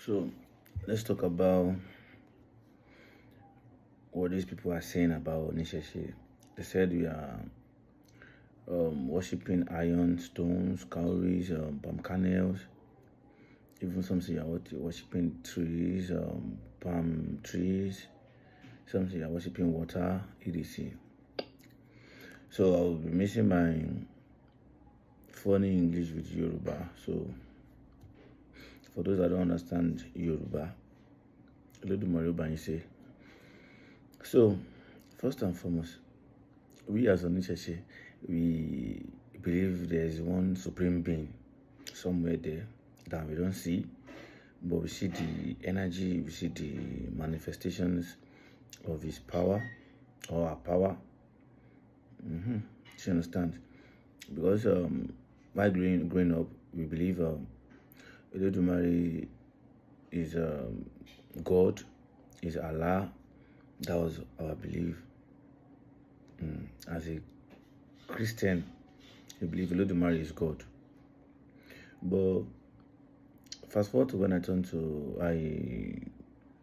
So let's talk about what these people are saying about Onisese. They said we are worshipping iron, stones, cowries, palm kernels. Even some say you are worshipping trees, palm trees. Some say you are worshipping water, etc. So I will be mixing my funny English with Yoruba. So for those that don't understand Yoruba, a little more Yoruba you say. So first and foremost, we as Onisese, we believe there is one supreme being somewhere there that we don't see, but we see the energy, we see the manifestations of his power or our power. You understand? Because while growing up, we believe Olodumare is God, is Allah. That was our belief. As a Christian, we believe Olodumare is God. But fast forward to when I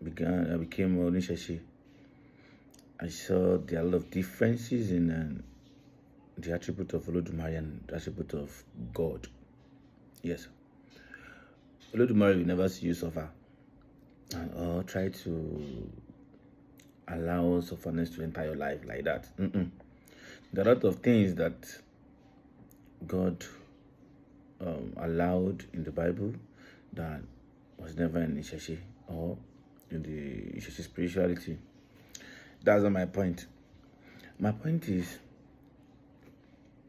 became Onisese, I saw there are a lot of differences in the attribute of Olodumare and the attribute of God. Yes. Olodumare will never see you suffer or try to allow sufferness to enter your life like that. There are a lot of things that God allowed in the Bible that was never in Isheshe or in the Isheshe spirituality. That's not my point. My point is,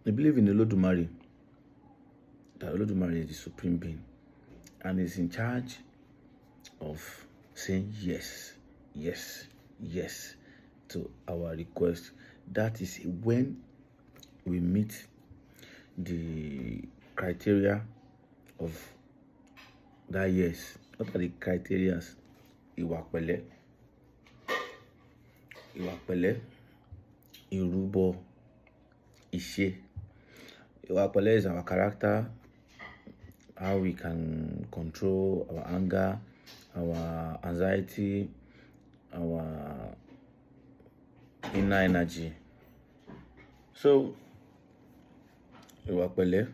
I believe in Olodumare, that Olodumare is the supreme being and is in charge of saying yes, yes, yes to our request. That is when we meet the criteria of that yes. What are the criteria? Ìwà pẹ̀lẹ́, ìrúbọ, ìṣe. Ìwà pẹ̀lẹ́ is our character, how we can control our anger, our anxiety, our inner energy. So, ìwà pẹ̀lẹ́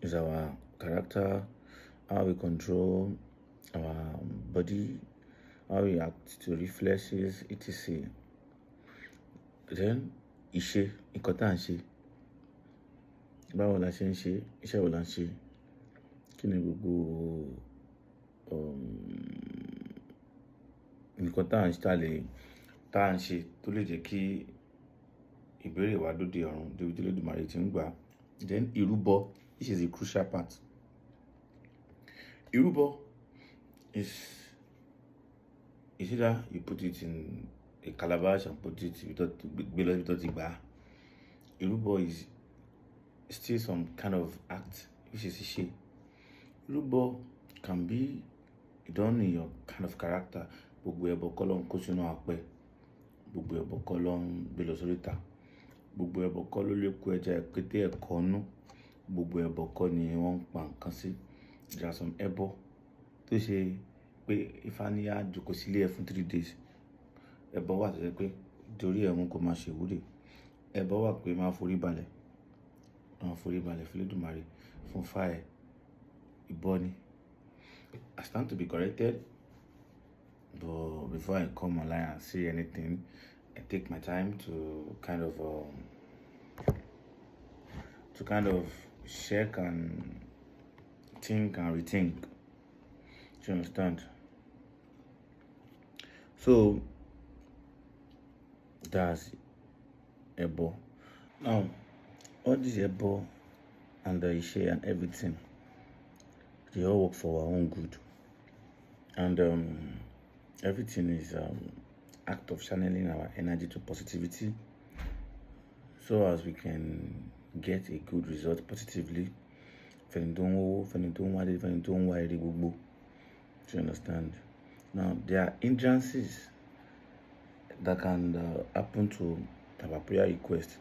is our character, how we control our body, how we act to reflexes, etc. Then, ìṣe, nǹkan tá à ń ṣe. Báwo la ṣe ń ṣe? Iṣẹ́ wo la ń ṣe? Kí ni gbogbo nǹkan tá à ń ṣe tó lè jẹ́ kí ìbéèrè wa dóde ọ̀run débi tí Olódùmarè ti ń gbà. Then ìrúbọ, this is a crucial part. Ìrúbọ is either you put it in a calabash and put it below the Ìrúbọ is still some kind of act, which is ìṣe. Ìrúbọ can be done in your kind of character. Gbogbo ẹbọ kọ́ ló ń kó sínú apẹ. Gbogbo ẹbọ kọ́ ló ń gbé lọ sórí ìta. Gbogbo ẹbọ kọ́ ló lè kó ẹja kété ẹ̀kọ́ nú. Gbogbo ẹbọ kọ́ ni wọ́n ń pa nǹkan sí. There are some ẹbọ tó ṣe pé Ifá ní á jókòó sílé ẹ fún 3 days. Ẹbọ wà tó ṣe pé torí ẹ̀rùn kò máa ṣe ìwúre. Ẹbọ wà pé máa forí balẹ̀. Máa forí balẹ̀ fún Olódùmarè fún fá ẹ. Ìbọ ni. I stand to be corrected, but before I come online and say anything, I take my time to kind of check and think and rethink. Do you understand? So that's Ẹbọ. Now, all this Ẹbọ and the Ìṣe and everything, they all work for our own good. And everything is act of channeling our energy to positivity, so as we can get a good result positively. Do you understand? Now, there are hindrances that can happen to our prayer request,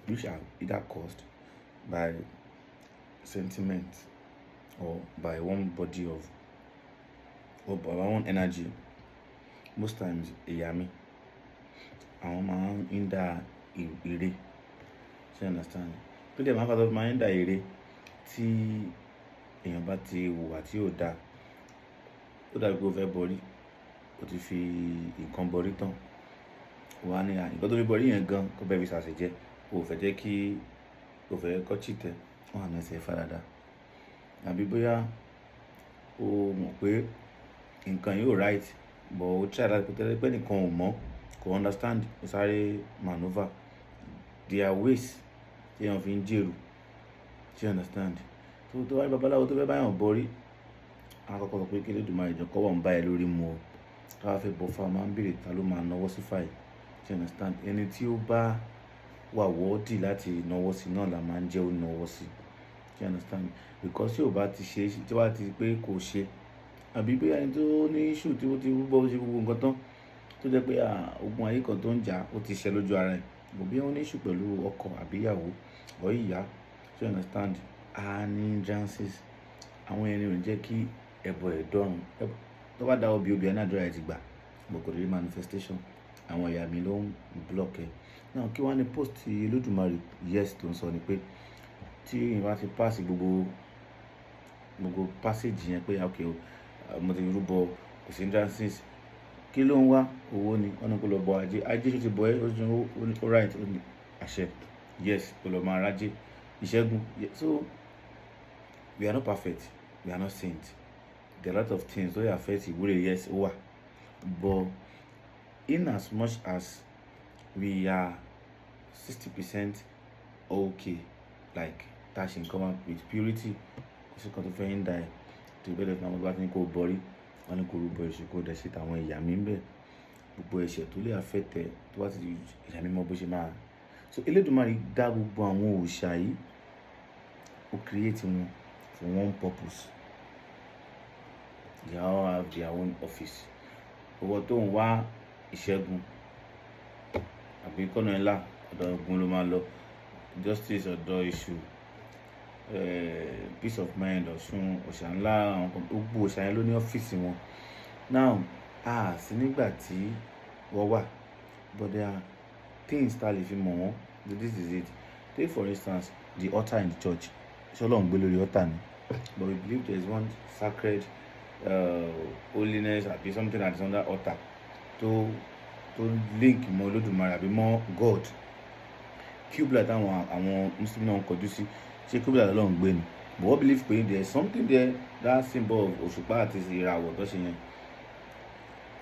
which are either caused by sentiment or by one body of of our own energy. Most times ìyá mi àwọn máa ń hinder ire, you understand? Tó dẹ̀ máa ń fa tó máa ń hinder ire tí èèyàn bá ti hùwà tí ò dáa. Ó dàbí pé o fẹ́ bọrí, o ti fi nǹkan bọrí tán, wà ní nǹkan tó fi bọrí yẹn gan kó bẹ́ẹ̀ fi ṣàṣejẹ, o fẹ́ jẹ́ kí o fẹ́ kọ́ cheat wọ́n á na ẹsẹ̀ fàdàdà. Àbí bóyá o mọ̀ pé nǹkan yìí ò right, but o try láti pé nìkan ò mọ̀, kò understand, o sáré maneuver. There are ways tí èèyàn fi ń jèrò, you understand? Tó wá ní babaláwo tó fẹ́ bá èèyàn bọrí, a kọ́kọ́ sọ pé kí Elédùmarè jọ̀ọ́ kọ́wọ́ ń bá ẹ lórí mu o. Tá bá fẹ́ bọ fá, máa ń béèrè ta ló máa nawọ́ sí fá yìí, you understand? Ẹni tí ó bá wà worthy láti nawọ́ sí náà la máa ń jẹ́ ó nawọ́ sí, you understand? Because tí ò bá ti ṣe, tí wàá ti pé kò ṣe, àbí bóyá ẹni tó ní issue tí ó ti rúbọ ṣe gbogbo nǹkan tán, tó jẹ́ pé ogun ayé kan tó ń jà ó ti ṣẹ lójú ara ẹ̀, bí ó ní issue pẹ̀lú ọkọ àbí ìyàwó or ìyá, you understand? A ní hindrances. Àwọn ẹni ò ní jẹ́ kí ẹbọ ẹ̀ dọ́run. Tó bá dáwọ́ bí obìnrin náà àdúrà ẹ̀ ti gbà, but kò rí manifestation. Àwọn ìyá mi ló ń block ẹ̀. Now kí wá ní post tí Elédùmarè yes tó ń sọ ni pé tí èèyàn bá ti pass gbogbo passage yẹn pé okay o, mo ti rúbọ, kò sí hindrances, kí ló ń wá? Owó ni. Wọ́n ní kó lọ bọ ajé. Ajé tó ti bọ ẹ́, ó right, ó ní àṣẹ. Yes, kó lọ máa rájé. Ìṣẹ́gun. So we are not perfect, we are not saints. There are a lot of things tó yà affect ìwúre, yes ó wà, but in as much as we are 60% okay, like tá ṣe nǹkan wá with purity, kò sí nǹkan tó fẹ́ hinder ẹ̀. Tó bẹ́ẹ̀ lọ́tọ̀ àwọn bá ti ní kó bọrí, wọ́n ní kó rúbọ èṣù, kó dẹ̀ ṣe tàwọn ìyá mi ń bẹ̀. Gbogbo ẹ̀ṣẹ̀ tó lè affect ẹ, tó bá ti ìyá mi mọ bó ṣe máa. So Elédùmarè dá gbogbo àwọn òòṣà yìí, ó create wọn for one purpose. They all have their own office. Owó tó ń wá ìṣẹ́gun àbí kọ́nà ńlá ọ̀dọ̀ Ògún ló máa lọ, justice ọ̀dọ̀ Èṣù, peace of mind Ọ̀ṣun, òòṣà ńlá, àwọn kan gbogbo òòṣà yẹn ló ní ọ́fíìsì wọn. Now sí nígbà tí wọ́n wà, but there are things tá lè fi mọ̀ wọ́n. This is it. Take for instance the altar in the church. Ṣé Ọlọ́run gbé lórí altar ni? But we believe there is one sacred holiness àbí something that is under altar tó link mọ́ Olódùmarè àbí mọ́ God. Qibla táwọn Muslim náà ń kọjú sí, ṣé Qibla Ọlọ́run gbé ni? But we believe pé there is something there, that symbol of òṣùpá àti ìràwọ̀ tó ṣe yẹn.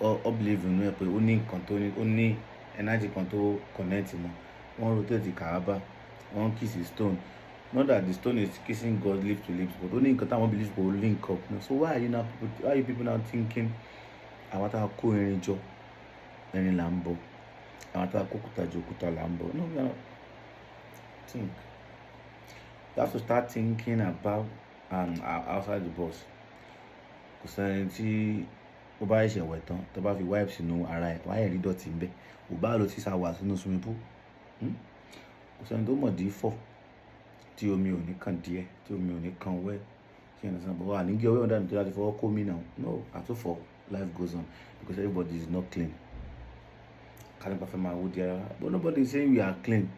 All believe in ẹ pé ó ní nǹkan tó ní, ó ní energy kan tó connect mọ́. Wọ́n rotate the Kaaba, wọ́n kiss the stone. Not that the stone is kissing God lips to lips, but ó ní nǹkan táwọn believe kò link up. So why are you people now thinking àwọn tá a kó irin jọ, irin là ń bọ, àwọn tá a kó òkúta jọ, òkúta là ń bọ? No, we are not. Think. You have to start thinking about outside the box. Kò sẹ́ni tí ó bá ṣẹ̀ṣẹ̀ wẹ̀ tán tó bá fi wipe sínú ara ẹ̀, wáyé rí dọ̀tí ń bẹ, ò bá lọ sí sáwà sínú swimming pool. Kò sẹ́ni tó mọ̀ dí fọ̀ tí omi ò ní kàn díẹ̀, tí omi ò ní kàn wẹ́, ṣé ẹni sàn bọ̀ wá ní gé ọwọ́ ọ̀dà nítorí láti fọwọ́ kó mi náà. No, àtúfọ̀, life goes on because everybody is not clean. Kálí bá fẹ́ máa wó di ara, but nobody is saying we are clean.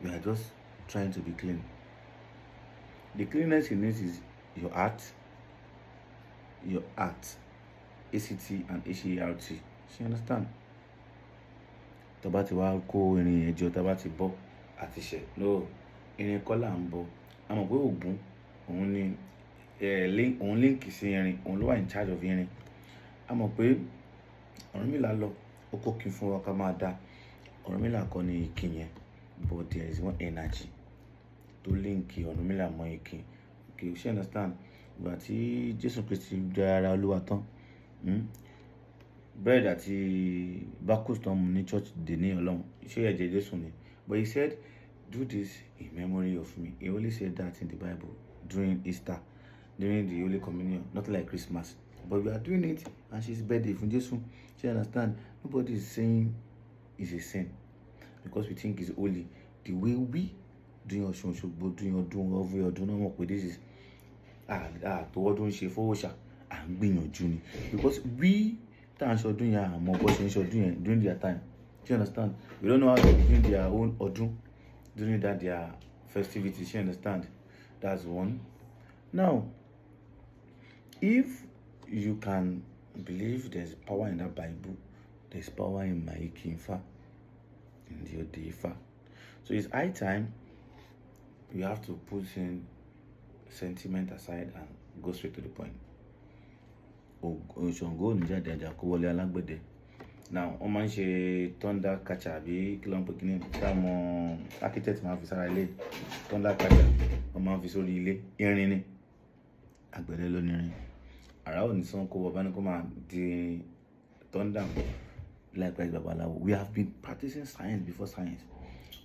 We are just trying to be clean. The cleanness in this is your heart, ACT and HERT. You understand? Tó bá ti wá kó irin ẹjọ́, tó bá ti bọ́ àti ṣẹ̀, no, irin kọ́ là ń bọ. A mọ̀ pé Ògún òun link sí irin, òun ló wà in charge of irin. A mọ̀ pé Ọ̀rúnmìlà lọ, ó kó kin fún wa ká máa dá. Ọ̀rúnmìlà kọ́ ni ìkin yẹn, but there is one energy tó link Ọ̀rúnmìlà mọ́ ìkin. Okay, you understand? Ìgbà tí Jésù Kristi jẹ́ ara Olúwa tán, bread àti bacchus tó ń mu ní church dè ní Ọlọ́run, ṣé ẹ̀jẹ̀ Jésù ni? But he said, do this in memory of me. He only said that in the Bible during Easter, during the Holy Communion, not like Christmas. But we are doing it and she's birthday fún Jésù. You understand? Nobody is saying it's a sin because we think it's holy. The way we doing Ọ̀ṣun Òṣogbo, doing ọdún every ọdún náà mọ̀ pé this is tó ọdún ṣe fowóṣà, ń gbìyànjú ni, because we tá à ń ṣọdún yẹn àmọ́ bó ṣe ń ṣọdún yẹn during their time. Do you understand? We don't know how they're doing their own ọdún during that their festivities. You understand? That's one. Now, if you can believe there's power in that Bible, there's power in Maiki Ifa, in the Ode Ifa. So it's high time we have to put in sentiment aside and go straight to the point. Òṣàngó ní jáde àjà kó wọlé alágbẹ̀dẹ. Now, wọ́n máa ń ṣe thunder catcher àbí kí ló ń pè kíní táwọn architect máa ń fi sára ilé. Thunder catcher wọ́n máa ń fi sórí ilé. Irin ni. Àgbẹ̀dẹ ló ní irin. Àrà ò ní sàn kó wọ bá ní kó máa di thunder. Likewise, babaláwo. We have been practicing science before science.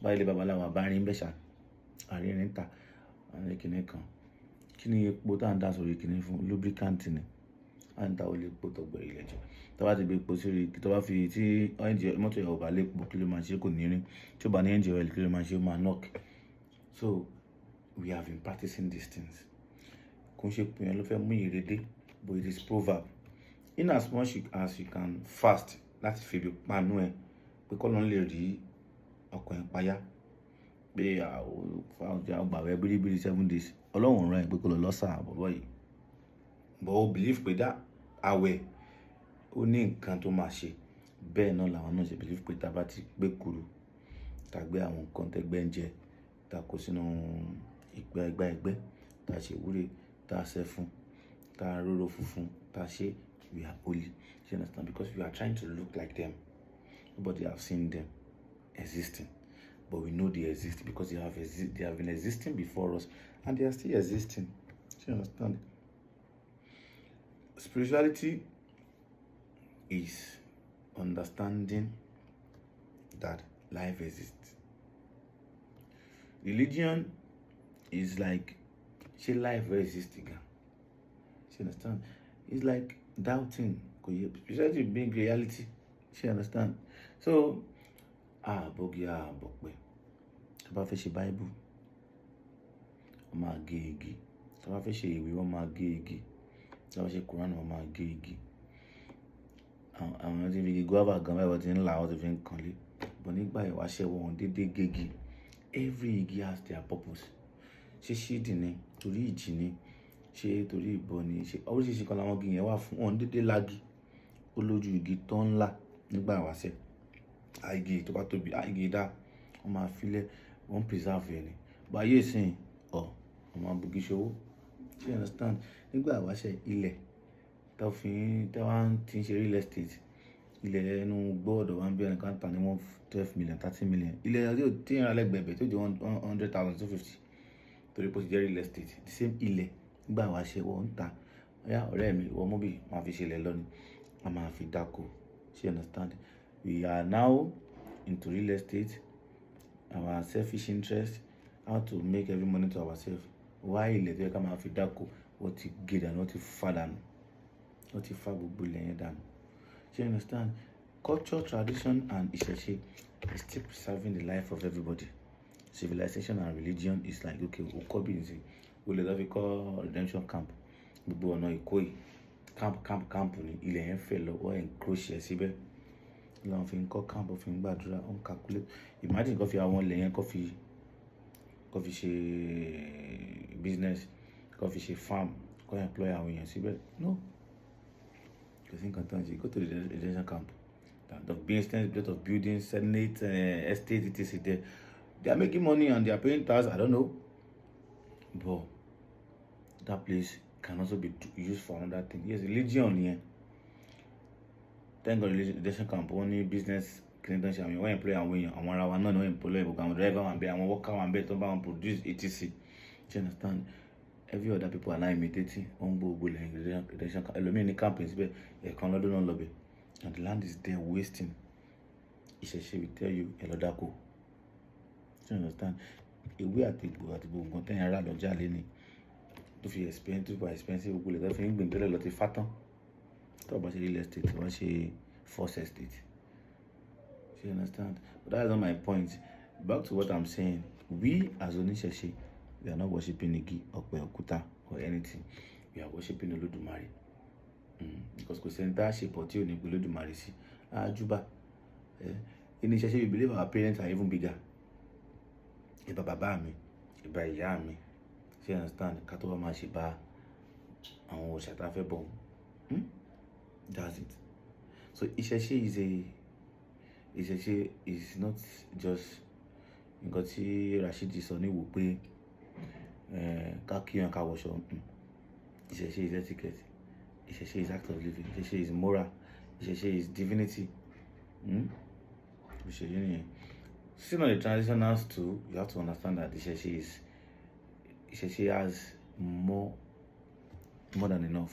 Báyìí lè babaláwo àbárin bẹ́ṣà. Àrírin ta. Àwọn kíní kan. Kí ni epo tá à ń dá sórí kíní fún? Lubricant ni. À ń ta olè epo tó gbẹ̀rẹ̀ ilẹ̀ jù. Tó bá ti gbé epo sórí, tó bá fi tí mọ́tò yẹn ò bá lè epo, kí ló máa ṣe? Kò ní rí. Tí ó bá ní engine oil, kí ló máa ṣe? Ó máa knock. So, we have been practicing these things. Kò ń ṣe pé yẹn ló fẹ́ mú ìrédé, but it is proverb. In as much as you can fast láti fi ibi panu ẹ, pé kọ́ ló ń lè rí ọkàn ẹ̀ payá. Pé àgbàwẹ̀ bíríbírí 7 days. Ọlọ́run rán ẹ pé kó lọ lọ́sà àbọ̀bọ̀ yìí. But o believe pé dá àwẹ̀ ó ní nǹkan tó máa ṣe. Bẹ́ẹ̀ náà làwọn náà ṣe believe pé tá bá ti gbé kuru, tá gbé àwọn nǹkan tẹ́gbẹ́ ń jẹ, tá kó sínú ẹgbẹ́, tá ṣe wúre, tá ṣẹ́ fún, tá róró funfun, tá ṣe, we are holy. You understand? Because we are trying to look like them. Nobody have seen them existing. But we know they exist because they have been existing before us and they are still existing. You understand? Spirituality is understanding that life exists. Religion is like, she life exists again. You understand? It's like doubting. Spirituality being reality. You understand? So, bọ́gì bọ̀pẹ̀. Tó bá fẹ́ ṣe Bible, wọ́n máa gé igi. Tó bá fẹ́ ṣe ìwé, wọ́n máa gé igi. Tó bá ṣe Quran, wọ́n máa gé igi. Àwọn tí fi igi guava gan báyìí wọ́n ti ń là wọ́n ti fi ń kanlé. But nígbà ìwáṣẹ̀ wọn dédé gégi. Every igi has their purpose. Ṣé ṣídì ni, torí ìjì ni, ṣé torí ìbọn ni, ṣé oríṣiríṣi kan làwọn igi yẹn wà fún. Wọn dédé lági. Ó lójú igi tó ń là nígbà ìwáṣẹ̀. Igi tó bá tóbi, igi dá, wọ́n máa filẹ̀, wọ́n preserve ẹ̀ ni. But ayé ìsìn, wọ́n máa bugi ṣòwò. You understand? Nígbà ìwáṣẹ̀ ilẹ̀ tó wá ti ń ṣe real estate, ilẹ̀ ẹnu gbọ́dọ̀ wá ń bí ẹnìkan tà ní 12 million, 30 million. Ilẹ̀ tí ń ra lẹ́gbẹ̀ẹ́ tó jẹ́ 100,000, 250. Torí pé ó ti jẹ́ real estate. The same ilẹ̀ nígbà ìwáṣẹ̀ wọ́n ń ta. Ọ̀rẹ́ mi, ìwọ mú bí máa fi ṣe ilẹ̀ lọ́ni. A máa fi dáko. You understand? We are now into real estate. Our selfish interest, how to make every money to ourselves. Why ilẹ̀ tó yẹ ká máa fi dáko, wọ́n ti gé dànù, wọ́n ti fà dànù. Wọ́n ti fà gbogbo ilẹ̀ yẹn dànù. You understand? Culture, tradition, and ìṣẹ̀ṣe is still preserving the life of everybody. Civilization and religion is like, okay, we'll copy this. We'll let it call redemption camp. Gbogbo ọ̀nà Ìkòyí. Camp ni ilẹ̀ yẹn fẹ́ lọ, wọ́n encroach ẹ̀ síbẹ̀. Lọ́n fi ń kọ́ camp, fi ń gbàdúrà, ó ń calculate. Imagine kó fi àwọn ilẹ̀ yẹn kó fi ṣe business, kó fi ṣe farm, kó employ àwọn èèyàn síbẹ̀. No. Kò sí nǹkan tán ṣe. Go to the redemption camp. The business, lot of buildings, senate, estate, etc. there. They are making money and they are paying tax. I don't know. But that place can also be used for another thing. Yes, religion here. Thank God redemption camp, only business Clinton ṣe àwọn employ àwọn èèyàn, àwọn ará wa náà ni wọ́n employ gbogbo àwọn driver wà ń bẹ, àwọn worker wà ń bẹ tó bá wọn produce etc. You understand? Every other people are now imitating. Wọ́n gbogbo lẹ́yìn redemption camp. Ẹlòmíì ní camp síbẹ̀, ẹ̀kan lọ́dún náà lọ́bẹ̀. And the land is there wasting. Ìṣẹ̀ṣe will tell you, ẹ lọ dáko. You understand? Ewé àti egbò àti gbogbo nǹkan tẹ́yìn ará lọ́jà lé ní. Tó fi expensive gbogbo lè tó fi ń gbìn tẹ́lẹ̀ lọ ti fá tán. Tó bá ṣe real estate, wọ́n ṣe force estate. You understand? But that is not my point. Back to what I'm saying. We as Oníṣẹ̀ṣe, we are not worshiping igi, ọ̀pẹ, òkúta or anything. We are worshiping Olódùmarè. because kò sẹ́ni tá a ṣe pọ̀ tí ò ní gbé Olódùmarè sí àjúbà. In ìṣẹ̀ṣe we believe our parents are even bigger. Ìbà bàbá mi, ìbà ìyá mi, ṣé you understand, ká tó wá máa ṣe bá àwọn òòṣà tá a fẹ́ bọ̀. That's it. So ìṣẹ̀ṣe is not just nǹkan tí Rashidi sọ ní wò pé ká kíyàn ká wọṣọ. Ìṣẹ̀ṣe is etiquette. Ìṣẹ̀ṣe is act of living. Ìṣẹ̀ṣe is moral. Ìṣẹ̀ṣe is divinity. Still on the traditionals too, you have to understand that Ìṣẹ̀ṣe has more than enough.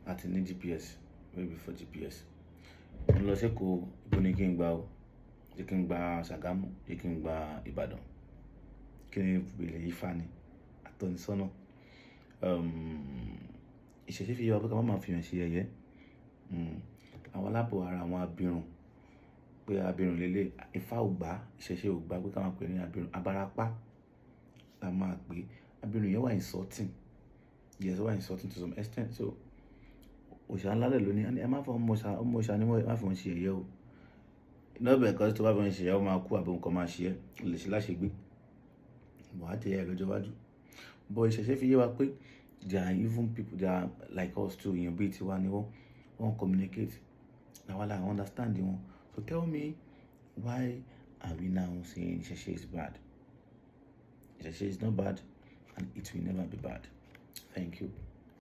Àti ní GPS, way before GPS. Mo lọ sí Èkó, ibo ni kí n gbà o? Jẹ́ kí n gba Ṣàgámù, jẹ́ kí n gba Ìbàdàn. Kí ni ìbéèrè Ifá ni? Àtọ́nisọ́nà. Ìṣẹ̀ṣe fi yé wa pé ká má máa fi hàn ṣe yẹ̀yẹ́. Àwọn aláàbọ̀ ara àwọn abirùn, pé abirùn lélẹ̀, Ifá ò gbà, Ìṣẹ̀ṣe ò gbà pé ká máa pè ní abirùn. Abarapá la máa pè. Abirùn yẹn wà insulting. Yes, wà insulting to some extent. So òòṣà ńlá lẹ̀ lónìí, ẹ má fọ ọmọ òòṣà ni wọ́n má fi wọn ṣe yẹ̀yẹ́ o. Not because tó bá fi wọn ṣe yẹ̀yẹ́ ó máa kú àbí nǹkan máa ṣe ẹ́, ó lè ṣe láṣegbé. Wà á jẹ ẹ̀ lọ́jọ́ iwájú. But Ìṣẹ̀ṣe fi yé wa pé there are even people, they are like us too, èèyàn bíi tiwa ni wọ́n communicate. Now I understand wọn. So tell me, why are we now saying Ìṣẹ̀ṣe is bad? Ìṣẹ̀ṣe is not bad, and it will never be bad. Thank you.